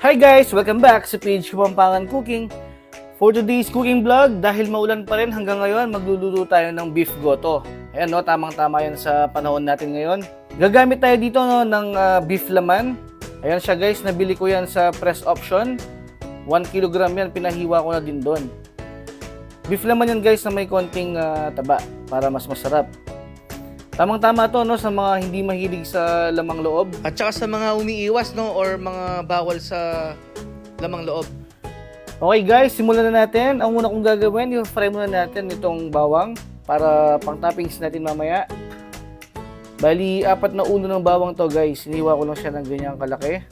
Hi guys! Welcome back sa page Kapampangan Cooking. For today's cooking vlog, dahil maulan pa rin hanggang ngayon, magluluto tayo ng beef goto. Ayan no, tamang-tama yan sa panahon natin ngayon. Gagamit tayo dito no, ng beef laman. Ayan siya guys, nabili ko yan sa press option. 1 kg yan, pinahiwa ko na din doon. Beef laman yan guys na may konting taba para mas masarap. Tamang-tama to no sa mga hindi mahilig sa lamang loob at saka sa mga umiiwas no or mga bawal sa lamang loob. Okay guys, simulan na natin. Ang una kong gagawin, i-fry muna natin itong bawang para pang toppings natin mamaya. Bali, 4 na ulo ng bawang to guys. Iniwa ko lang siya ng ganyang kalaki.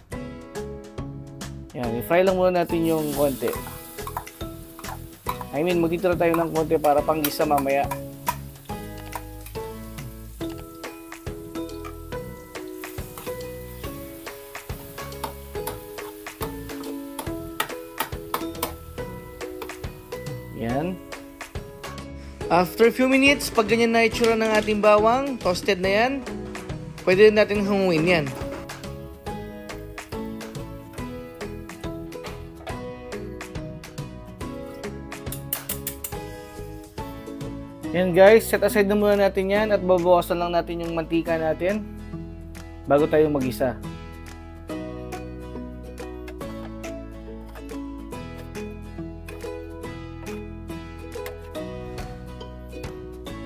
Yan, i-fry lang muna natin yung konti. Magtitira tayo ng konti para pang gisa mamaya. Yan. After a few minutes, pag ganyan na itsura ng ating bawang, toasted na yan, pwede natin hanguin yan. Yan guys, set aside na muna natin yan at babawasan lang natin yung mantika natin bago tayo mag-isa.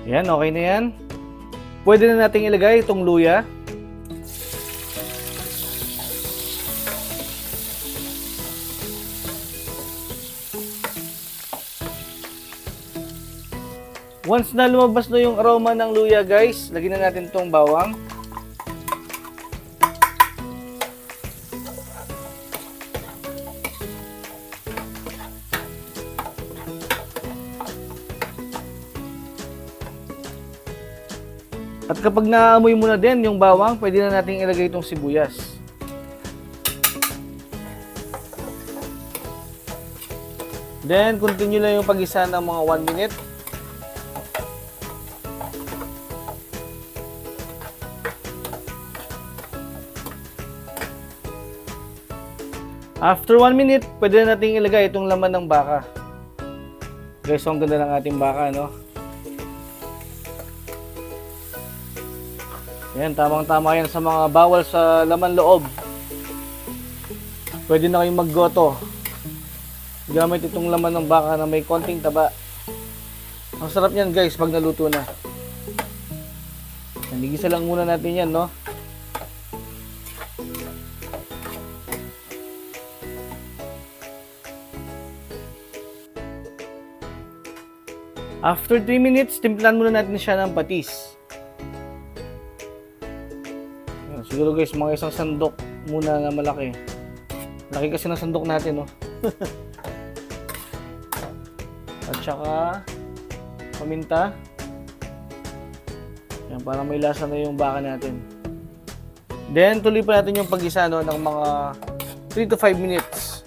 Yan, okay na yan. Pwede na natin ilagay itong luya. Once na lumabas na yung aroma ng luya guys, lagyan na natin itong bawang. At kapag naamoy mo na din yung bawang, pwede na natin ilagay itong sibuyas. Then, continue lang yung pag-isa ng mga 1 minute. After 1 minute, pwede na natin ilagay itong laman ng baka. Guys, so ang ganda ng ating baka, no? Yan, tamang-tama yan sa mga bawal sa laman loob. Pwede na kayong maggoto gamit itong laman ng baka na may konting taba. Ang sarap niyan guys pag naluto na. Nigisa lang muna natin yan, no? After 3 minutes, timplan muna natin siya ng patis. Siguro guys, mga isang sandok muna na malaki. Laki kasi ng sandok natin, no? At saka paminta. Yan, para may lasa na yung baka natin. Then, tuloy pa natin yung pag-isa, no, ng mga 3 to 5 minutes.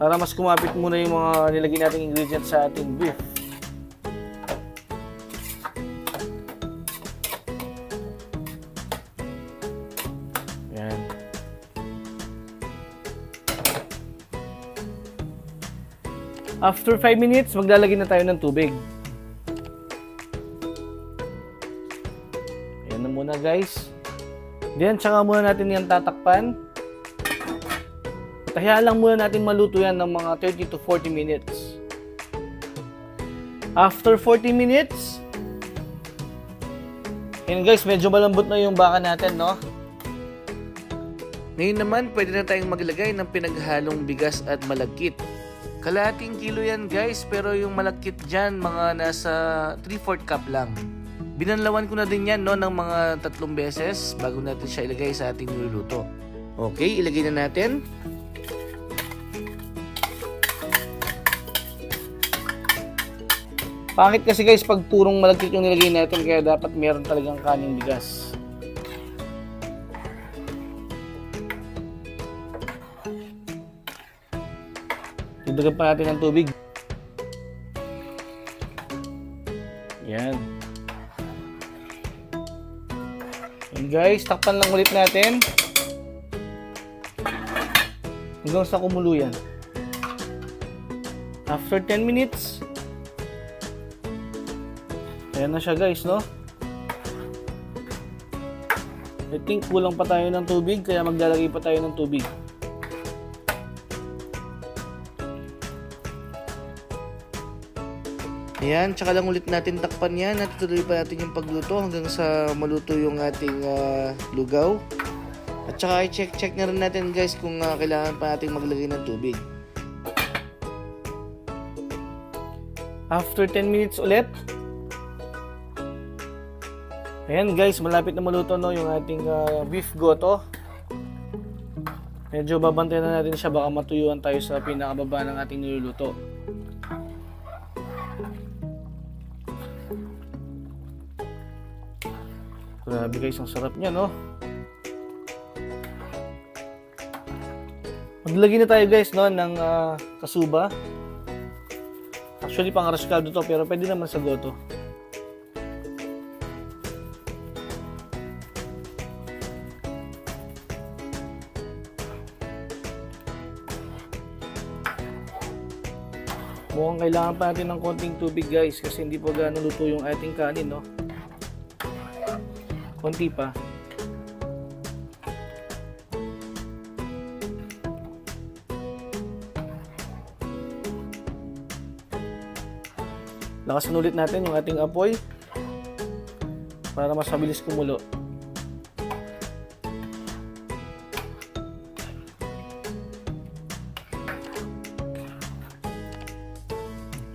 Para mas kumapit muna yung mga nilagay nating ingredients sa ating beef. Yan. After 5 minutes, maglalagay na tayo ng tubig. Ayan na muna guys. Then, tsaka muna natin yan tatakpan. Hayaan lang muna natin maluto yan ng mga 30 to 40 minutes. After 40 minutes, yan guys, medyo malambot na yung baka natin, no? Ngayon naman, pwede na tayong maglagay ng pinaghalong bigas at malagkit. Kalahating kilo yan guys, pero yung malagkit dyan, mga nasa 3/4 cup lang. Binanlawan ko na din yan, no, ng mga 3 beses bago natin siya ilagay sa ating niluluto. Okay, ilagay na natin. Pangit kasi guys pag purong malagkit yung nilagay natin, kaya dapat meron talagang kaning bigas. Dagdagan pa natin ng tubig. Yan. And guys, takpan lang ulit natin. hanggang sa kumulo yan. After 10 minutes, ayan na siya guys, no? I think kulang pa tayo ng tubig, kaya maglalagay pa tayo ng tubig. Ayan, tsaka lang ulit natin takpan yan at tuloy pa natin yung pagluto hanggang sa maluto yung ating lugaw. At tsaka i-check na rin natin guys kung kailangan pa natin maglagay ng tubig. After 10 minutes ulit, ayan guys, malapit na maluto no yung ating beef goto. Medyo babantayan na natin siya, baka matuyuan tayo sa pinakababa ng ating niluluto. Grabe guys, ang sarap niya, no? Maglagay na tayo guys, no, ng kasuba. Actually, pang arroz caldo to, pero pwede naman sa goto. Mukhang kailangan pa natin ng konting tubig guys, kasi hindi pa gaano luto yung ating kanin, no? Konti pa. Lakasan ulit natin yung ating apoy para mas mabilis kumulo.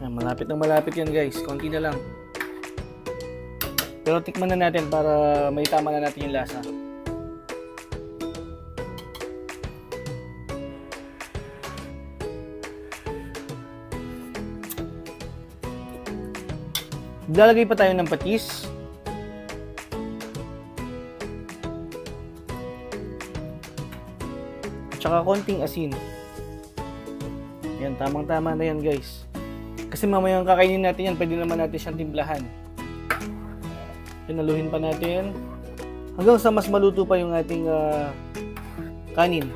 Malapit na malapit yan guys. Konti na lang. Pero tikman na natin para may tama na natin yung lasa. Lalagay pa tayo ng patis. At saka konting asin. Yan, tamang-tama na yan guys. Kasi mamayang kakainin natin yan, pwede naman natin siyang timplahan. Pinaluhin pa natin hanggang sa mas maluto pa yung ating kanin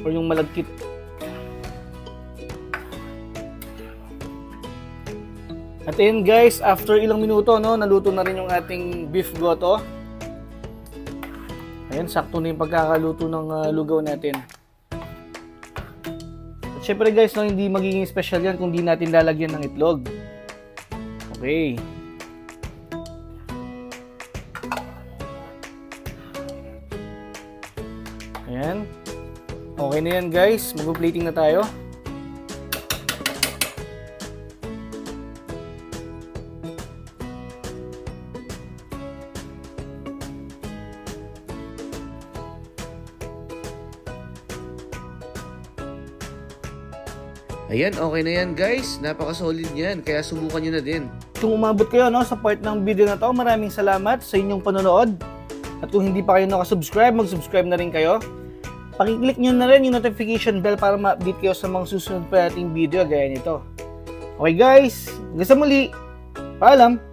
or yung malagkit. At ayun guys, after ilang minuto, no, naluto na rin yung ating beef goto. Ayan, sakto na yung pagkakaluto ng lugaw natin. At syempre guys, no, hindi magiging special yan kung di natin lalagyan ng itlog. Okay. Ayan. Okay na yan guys. Mag-plating na tayo. Ayan, okay na yan guys. Napaka-solid yan. Kaya subukan nyo na din. Kung umabot kayo, no, sa part ng video na to, maraming salamat sa inyong panonood. At kung hindi pa kayo nakasubscribe, mag-subscribe na rin kayo. Pakiclick nyo na rin yung notification bell para ma-update kayo sa mga susunod pa nating video gaya nito. Okay guys, hanggang sa muli. Paalam!